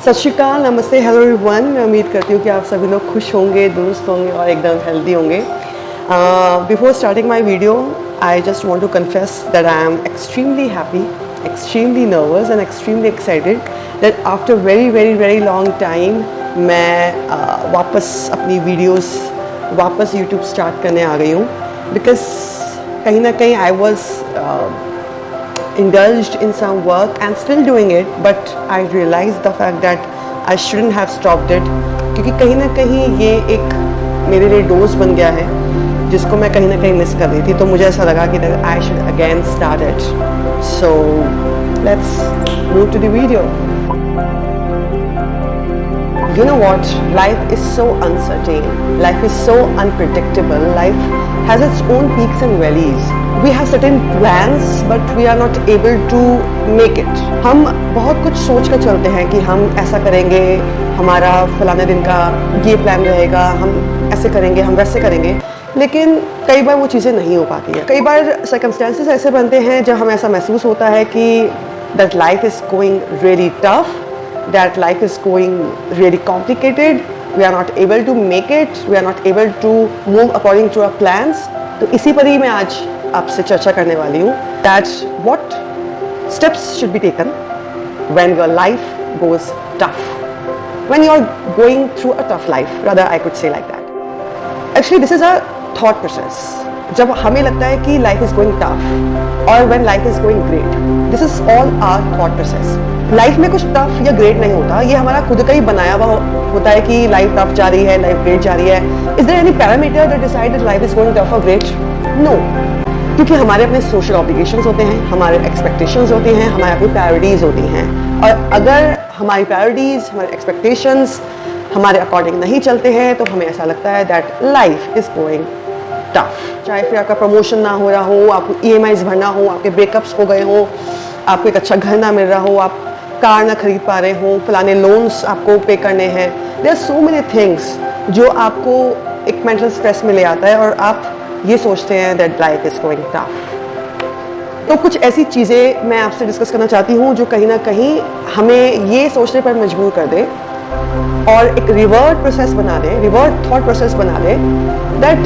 सत श्री अकाल, नमस्ते, हेलो एवरीवन। मैं उम्मीद करती हूँ कि आप सभी लोग खुश होंगे, दुरुस्त होंगे और एकदम हेल्दी होंगे। Before starting my video, I just want to confess that I am extremely happy, extremely nervous and extremely excited that after very long time मैं वापस अपनी वीडियोस वापस यूट्यूब स्टार्ट करने आ गई हूँ। बिकॉज कहीं ना कहीं I was indulged in some work and still doing it, but I realized the fact that I shouldn't have stopped it, क्योंकि कहीं ना कहीं ये एक मेरे लिए डोज बन गया है जिसको मैं कहीं ना कहीं मिस कर रही थी। तो मुझे ऐसा लगा कि I should again start it. So let's move to the video. You know what? Life is so uncertain. Life is so unpredictable. Life has its own peaks and valleys. We have certain plans, but we are not able to make it. हम बहुत कुछ सोच कर चलते हैं कि हम ऐसा करेंगे, हमारा फलाने दिन का ये प्लान रहेगा, हम ऐसे करेंगे, हम वैसे करेंगे, लेकिन कई बार वो चीज़ें नहीं हो पाती हैं। कई बार सर्कमस्टेंसेस ऐसे बनते हैं जब हमें ऐसा महसूस होता है कि that life is going really tough, that life is going really complicated, we are not able to make it, we are not able to move according to our plans. तो इसी पर ही मैं आज आपसे चर्चा करने वाली हूँ that what steps should be taken when your life goes tough, when you are going through a tough life, rather I could say like that. Actually this is a thought process. जब हमें लगता है कि life is going tough और when life is going great, this is all our thought process. Life में कुछ tough या great नहीं होता, ये हमारा खुद का ही बनाया हुआ होता है कि लाइफ टफ जा रही है, लाइफ ग्रेट जा रही है। Is there any parameter that decide that life is going tough और ग्रेट? नो, क्योंकि हमारे अपने सोशल ऑब्लिगेशंस होते हैं, हमारे एक्सपेक्टेशंस होते हैं, हमारी अपनी प्रायोरिटीज होती हैं, और अगर हमारी प्रायोरिटीज, हमारे एक्सपेक्टेशंस हमारे अकॉर्डिंग नहीं चलते हैं तो हमें ऐसा लगता है that life is going tough. चाहे फिर आपका प्रमोशन ना हो रहा हो, आपको EMIs भरना हो, आपके ब्रेकअप्स हो गए हो, आपको एक अच्छा घर ना मिल रहा हो, आप कार ना खरीद पा रहे हो, फलाने लोन्स आपको पे करने हैं। There are so many things जो आपको एक मेंटल स्ट्रेस में ले आता है और आप ये सोचते हैं that life is going tough. तो कुछ ऐसी चीज़ें मैं आपसे डिस्कस करना चाहती हूँ जो कहीं ना कहीं हमें ये सोचने पर मजबूर कर दे और एक रिवर्ट प्रोसेस बना दे, रिवर्ट थॉट प्रोसेस बना दे that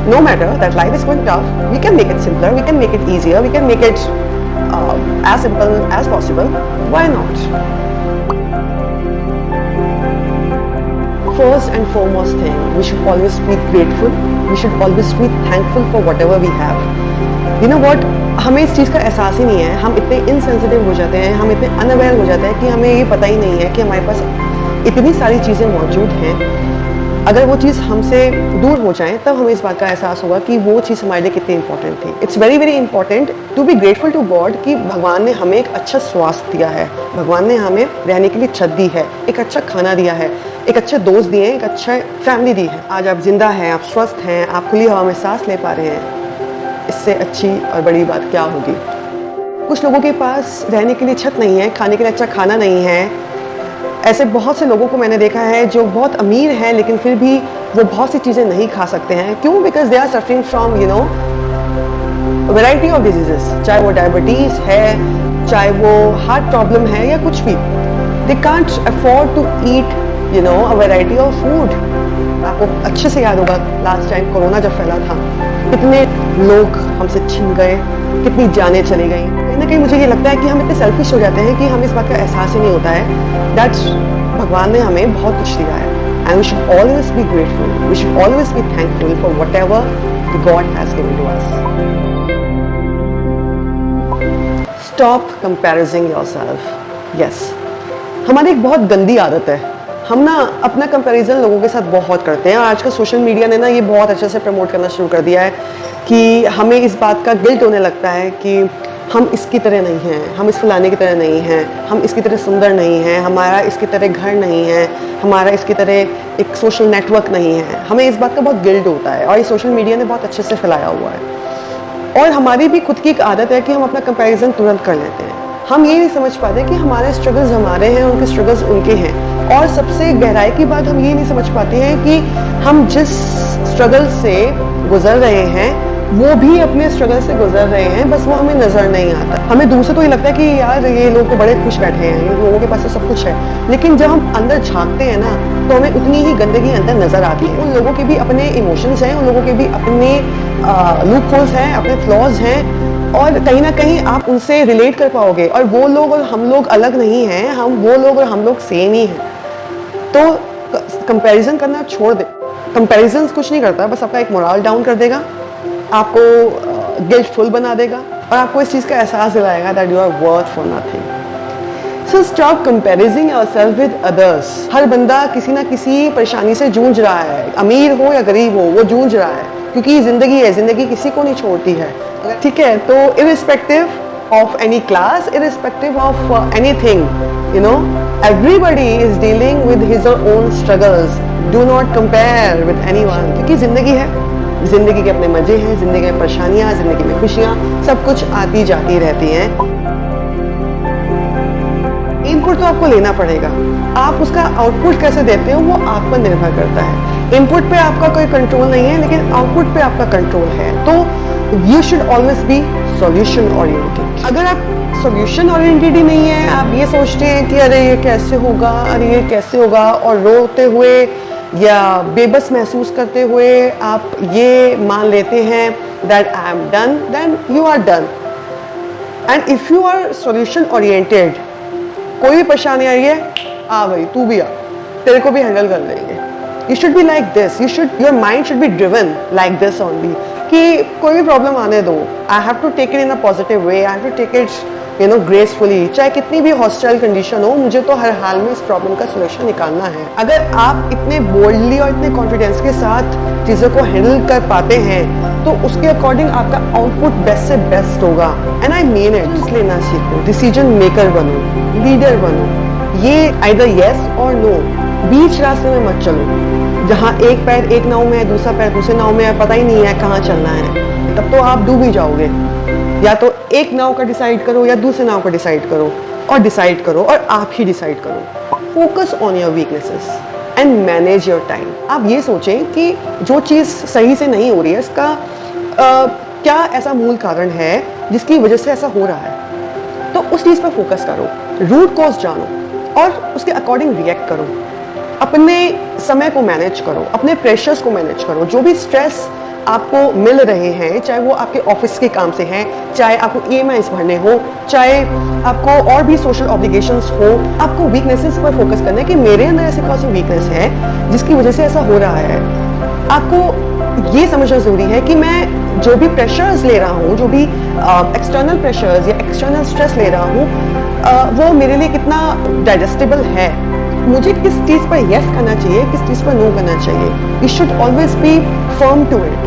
no matter that life is going tough, we can make it simpler, we can make it easier, we can make it as simple as possible. Why not? First and foremost thing, we should always be grateful, we should always be thankful for whatever we have. You know what? हमें इस चीज़ का एहसास ही नहीं है, हम इतने insensitive हो जाते हैं, हम इतने अनअवेयर हो जाते हैं कि हमें ये पता ही नहीं है कि हमारे पास इतनी सारी चीज़ें मौजूद हैं। अगर वो चीज़ हमसे दूर हो जाए तब हमें इस बात का एहसास होगा कि वो चीज़ हमारे लिए कितनी इंपॉर्टेंट थी। It's very important to be grateful to God कि भगवान ने हमें एक अच्छा स्वास्थ्य दिया है, भगवान ने हमें रहने के लिए छत दी है, एक अच्छा खाना दिया है, एक अच्छे दोस्त दिए, एक अच्छा फैमिली दी है। आज आप जिंदा हैं, आप स्वस्थ हैं, आप खुली हवा में सांस ले पा रहे हैं, इससे अच्छी और बड़ी बात क्या होगी। कुछ लोगों के पास रहने के लिए छत नहीं है, खाने के लिए अच्छा खाना नहीं है। ऐसे बहुत से लोगों को मैंने देखा है जो बहुत अमीर हैं लेकिन फिर भी वो बहुत सी चीज़ें नहीं खा सकते हैं। क्यों? Because they are suffering from variety of diseases, चाहे वो डायबिटीज़ है, चाहे वो हार्ट प्रॉब्लम है या कुछ भी। They can't afford to eat a variety of food. आपको अच्छे से याद होगा लास्ट टाइम कोरोना जब फैला था, कितने लोग हमसे छिन गए, कितनी जानें चली गई। कहीं ना कहीं मुझे ये लगता है कि हम इतने सेल्फिश हो जाते हैं कि हमें इस बात का एहसास ही नहीं होता है दैट भगवान ने हमें बहुत कुछ दिया है। And we should always be grateful, we should always be thankful for whatever God has given to us. Stop comparising yourself. Yes, हमारी एक बहुत गंदी आदत है, हम ना अपना कंपैरिजन लोगों के साथ बहुत करते हैं। आजकल सोशल मीडिया ने ना ये बहुत अच्छे से प्रमोट करना शुरू कर दिया है कि हमें इस बात का गिल्ट होने लगता है कि हम इसकी तरह नहीं हैं, हम इस फलाने की तरह नहीं हैं, हम इसकी तरह सुंदर नहीं हैं, हमारा इसकी तरह घर नहीं है, हमारा इसकी तरह एक सोशल नेटवर्क नहीं है। हमें इस बात का बहुत गिल्ट होता है और ये सोशल मीडिया ने बहुत अच्छे से फैलाया हुआ है। और हमारी भी खुद की एक आदत है कि हम अपना कंपैरिजन तुरंत कर लेते हैं। हम ये नहीं समझ पाते कि हमारे स्ट्रगल्स हमारे हैं, उनके स्ट्रगल्स उनके हैं। और सबसे गहराई की बात हम ये नहीं समझ पाते हैं कि हम जिस स्ट्रगल से गुजर रहे हैं वो भी अपने स्ट्रगल से गुजर रहे हैं, बस वो हमें नजर नहीं आता। हमें दूर से तो ये लगता है कि यार ये लोग तो बड़े खुश बैठे हैं, इन लोगों के पास तो सब कुछ है, लेकिन जब हम अंदर झांकते हैं ना तो हमें उतनी ही गंदगी अंदर नजर आती है। उन लोगों के भी अपने इमोशंस हैं, उन लोगों के भी अपने लूप होल्स हैं, अपने फ्लॉज हैं, और कहीं ना कहीं आप उनसे रिलेट कर पाओगे। और वो लोग और हम लोग अलग नहीं हैं, वो लोग और हम लोग सेम ही हैं। तो कंपैरिजन करना छोड़ दे। कंपैरिजन कुछ नहीं करता, बस आपका एक मोरल डाउन कर देगा, आपको गिल्टफुल बना देगा, और आपको इस चीज़ का एहसास दिलाएगा that you are worth for nothing. So stop comparing yourself with others. हर बंदा किसी ना किसी परेशानी से जूझ रहा है, अमीर हो या गरीब हो, वो जूझ रहा है, क्योंकि जिंदगी है, जिंदगी किसी को नहीं छोड़ती है, ठीक है। तो irrespective of any class, irrespective of anything, you know, everybody is dealing with his or own struggles. Do not compare with anyone, क्योंकि जिंदगी है, जिंदगी के अपने मजे हैं, जिंदगी में परेशानियां, जिंदगी में खुशियां, सब कुछ आती जाती रहती हैं। इनपुट तो आपको लेना पड़ेगा, आप उसका आउटपुट कैसे देते हो वो आप पर निर्भर करता है। इनपुट पे आपका कोई कंट्रोल नहीं है, लेकिन आउटपुट पे आपका कंट्रोल है। तो you should always B solution oriented. अगर आप सॉल्यूशन ओरिएंटेड ही नहीं है, आप ये सोचते हैं कि अरे ये कैसे होगा, अरे ये कैसे होगा, और रोते हुए या बेबस महसूस करते हुए आप ये मान लेते हैं that I am done, then you are done. And if you are solution oriented, कोई भी परेशानी आई है, आ भाई तू भी आ, तेरे को भी हैंडल कर लेंगे। You should be like this. Your mind should be driven like this only. कि कोई भी प्रॉब्लम आने दो, I have to take it in a positive way. I have to take it, you know, gracefully. चाहे कितनी भी hostile condition हो, मुझे तो हर हाल में इस प्रॉब्लम का सोल्यूशन निकालना है। अगर आप इतने बोल्डली और इतने कॉन्फिडेंस के साथ चीज़ों को हैंडल कर पाते हैं, तो उसके अकॉर्डिंग आपका आउटपुट बेस्ट से बेस्ट होगा। And I mean it. लेना सीखो, डिसीजन मेकर बनो, लीडर बनो। ये आइदर येस और नो, बीच रास्ते में मत चलो, जहाँ एक पैर एक नाव में है, दूसरा पैर दूसरे नाव में है, पता ही नहीं है कहाँ चलना है, तब तो आप डूब ही जाओगे। या तो एक नाव का डिसाइड करो या दूसरे नाव का डिसाइड करो, और आप ही डिसाइड करो। Focus on your weaknesses and manage your time. आप ये सोचें कि जो चीज़ सही से नहीं हो रही है, इसका क्या ऐसा मूल कारण है जिसकी वजह से ऐसा हो रहा है, तो उस चीज़ पर फोकस करो, रूट कॉज जानो और उसके अकॉर्डिंग रिएक्ट करो। अपने समय को मैनेज करो, अपने प्रेशर्स को मैनेज करो। जो भी स्ट्रेस आपको मिल रहे हैं, चाहे वो आपके ऑफिस के काम से हैं, चाहे आपको EMIs भरने हो, चाहे आपको और भी सोशल ऑब्लिगेशंस हो, आपको वीकनेसेस पर फोकस करना है कि मेरे अंदर ऐसी कौन सी वीकनेस है जिसकी वजह से ऐसा हो रहा है। आपको ये समझना ज़रूरी है कि मैं जो भी प्रेशर्स ले रहा हूँ, जो भी एक्सटर्नल प्रेशर्स या एक्सटर्नल स्ट्रेस ले रहा हूँ, वो मेरे लिए कितना डाइजेस्टेबल है, मुझे किस चीज़ पर यस करना चाहिए, किस चीज़ पर नो करना चाहिए। You should always be firm to it,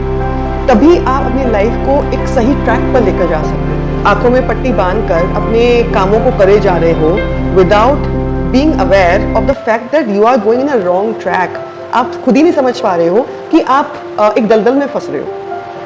तभी आप अपनी लाइफ को एक सही ट्रैक पर लेकर जा सकते हैं। आंखों में पट्टी बांधकर अपने कामों को करे जा रहे हो without being aware of the fact that you are going in a wrong track. आप खुद ही नहीं समझ पा रहे हो कि आप एक दलदल में फंस रहे हो।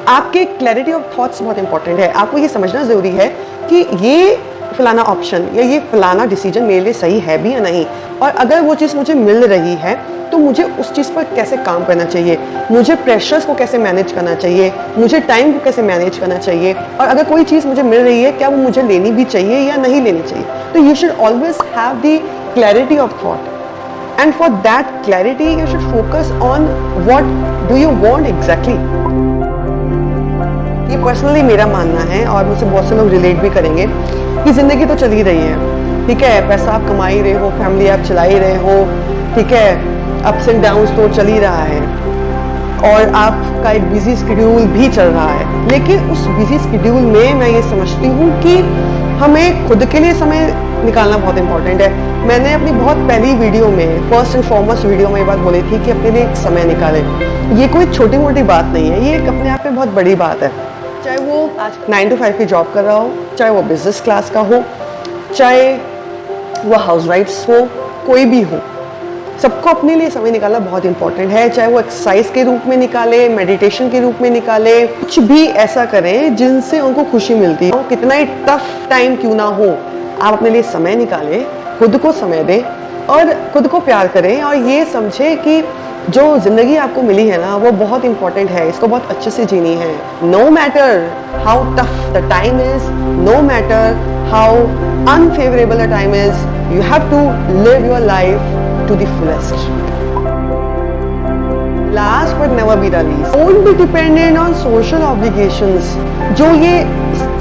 आपके क्लैरिटी ऑफ थॉट्स बहुत इंपॉर्टेंट है। आपको ये समझना ज़रूरी है कि ये फलाना ऑप्शन या ये फलाना डिसीजन मेरे लिए सही है भी या नहीं, और अगर वो चीज़ मुझे मिल रही है तो मुझे उस चीज़ पर कैसे काम करना चाहिए, मुझे प्रेशर्स को कैसे मैनेज करना चाहिए, मुझे टाइम को कैसे मैनेज करना चाहिए, और अगर कोई चीज़ मुझे मिल रही है क्या वो मुझे लेनी भी चाहिए या नहीं लेनी चाहिए। तो you should always have the clarity of thought, and for that clarity you should focus on what do you want exactly. ये पर्सनली मेरा मानना है और मुझसे बहुत से लोग रिलेट भी करेंगे कि ज़िंदगी तो चल ही रही है, ठीक है, पैसा आप कमा ही रहे हो, फैमिली आप चला ही रहे हो, ठीक है, अप्स एंड डाउन्स तो चल ही रहा है, और आपका एक बिजी शेड्यूल भी चल रहा है। लेकिन उस बिजी शेड्यूल में मैं ये समझती हूँ कि हमें खुद के लिए समय निकालना बहुत इंपॉर्टेंट है। मैंने अपनी बहुत पहली वीडियो में, फर्स्ट एंड फॉरमोस्ट वीडियो में ये बात बोली थी कि अपने लिए एक समय निकालें। ये कोई छोटी मोटी बात नहीं है, ये एक अपने आप में बहुत बड़ी बात है। चाहे वो आज 9 to 5 की जॉब कर रहा हो, चाहे वो बिजनेस क्लास का हो, चाहे वो हाउसवाइफ्स हो, कोई भी हो, सबको अपने लिए समय निकालना बहुत इंपॉर्टेंट है। चाहे वो एक्सरसाइज के रूप में निकाले, मेडिटेशन के रूप में निकाले, कुछ भी ऐसा करें जिनसे उनको खुशी मिलती हो। कितना ही टफ टाइम क्यों ना हो, आप अपने लिए समय निकालें, खुद को समय दें और खुद को प्यार करें, और ये समझे कि जो ज़िंदगी आपको मिली है ना वो बहुत इंपॉर्टेंट है, इसको बहुत अच्छे से जीनी है. No matter how tough the time is, no matter how unfavourable the time is, you have to live your life to the fullest. Last but never be the least, don't be dependent on social obligations. जो ये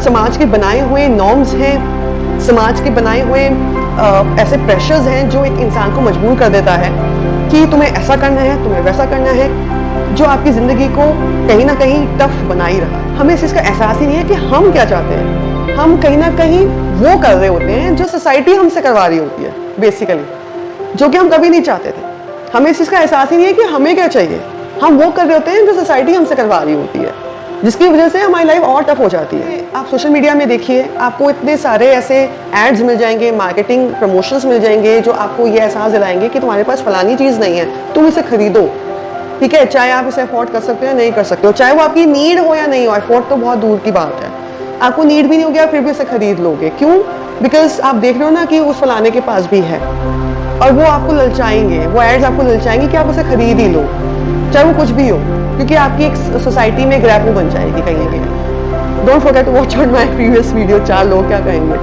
समाज के बनाए हुए norms हैं, समाज के बनाए हुए ऐसे प्रेशर्स हैं जो एक इंसान को मजबूर कर देता है कि तुम्हें ऐसा करना है, तुम्हें वैसा करना है, जो आपकी ज़िंदगी को कहीं ना कहीं टफ बना ही रहा. हमें इस चीज़ का एहसास ही नहीं है कि हम क्या चाहते हैं. हम कहीं ना कहीं वो कर रहे होते हैं जो सोसाइटी हमसे करवा रही होती है बेसिकली, जो कि हम कभी नहीं चाहते थे. हमें इस चीज़ का एहसास ही नहीं है कि हमें क्या चाहिए. हम वो कर रहे होते हैं जो सोसाइटी हमसे करवा रही होती है, जिसकी वजह से हमारी लाइफ और टफ हो जाती है. आप सोशल मीडिया में देखिए, आपको इतने सारे ऐसे एड्स मिल जाएंगे, मार्केटिंग प्रमोशंस मिल जाएंगे जो आपको ये एहसास दिलाएंगे कि तुम्हारे पास फलानी चीज़ नहीं है, तुम इसे खरीदो. ठीक है, चाहे आप इसे अफोर्ड कर सकते हो या नहीं कर सकते हो, चाहे वो आपकी नीड हो या नहीं हो. अफोर्ड तो बहुत दूर की बात है, आपको नीड भी नहीं होगी, आप फिर भी इसे खरीद लोगे. क्यों? बिकॉज आप देख रहे हो ना कि उस फलाने के पास भी है, और वो आपको ललचाएंगे, वो एड्स आपको ललचाएंगे कि आप उसे खरीद ही लो, चाहे वो कुछ भी हो, क्योंकि आपकी एक सोसाइटी में ग्रैब बन जाएगी कहीं ना कहीं. Don't forget to watch out my previous video, 4 लोग क्या कहेंगे,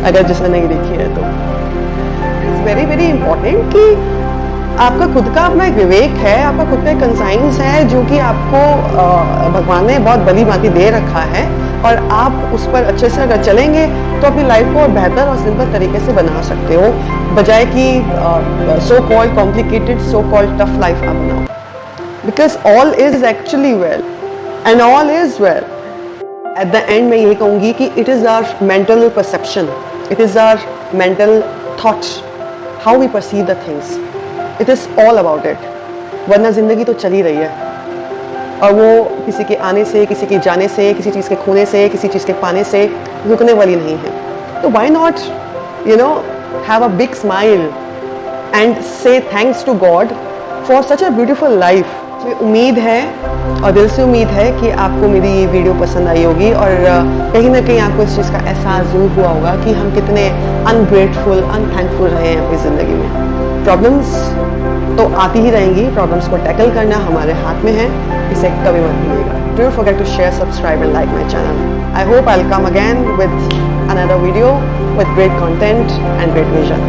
अगर जिसने नहीं देखी है तो. इट्स वेरी वेरी इंपॉर्टेंट कि आपका खुद का अपना एक विवेक है, आपका खुद का एक कंसाइंस है जो कि आपको भगवान ने बहुत भली भांति दे रखा है, और आप उस पर अच्छे से अगर चलेंगे तो अपनी लाइफ को और बेहतर और सिंपल तरीके से बना सकते हो, बजाय कि so called complicated, so called tough life आप बनाओ. Because all is actually well and all is well. At the end मैं यही कहूँगी कि it is our mental perception, it is our mental thoughts, how we perceive the things. It is all about it. वरना ज़िंदगी तो चली रही है, और वो किसी के आने से, किसी के जाने से, किसी चीज़ के खोने से, किसी चीज़ के पाने से रुकने वाली नहीं है. तो why not have a big smile and say thanks to God for such a beautiful life. मुझे उम्मीद है और दिल से उम्मीद है कि आपको मेरी ये वीडियो पसंद आई होगी, और कहीं ना कहीं आपको इस चीज़ का एहसास ज़रूर हुआ होगा कि हम कितने अनग्रेटफुल, अनथैंकफुल रहे हैं अपनी ज़िंदगी में. प्रॉब्लम्स तो आती ही रहेंगी, प्रॉब्लम्स को टैकल करना हमारे हाथ में है, इसे कभी मत भूलिएगा. Don't forget to share, subscribe and like my channel. I hope I will come again with another video with great content and great vision.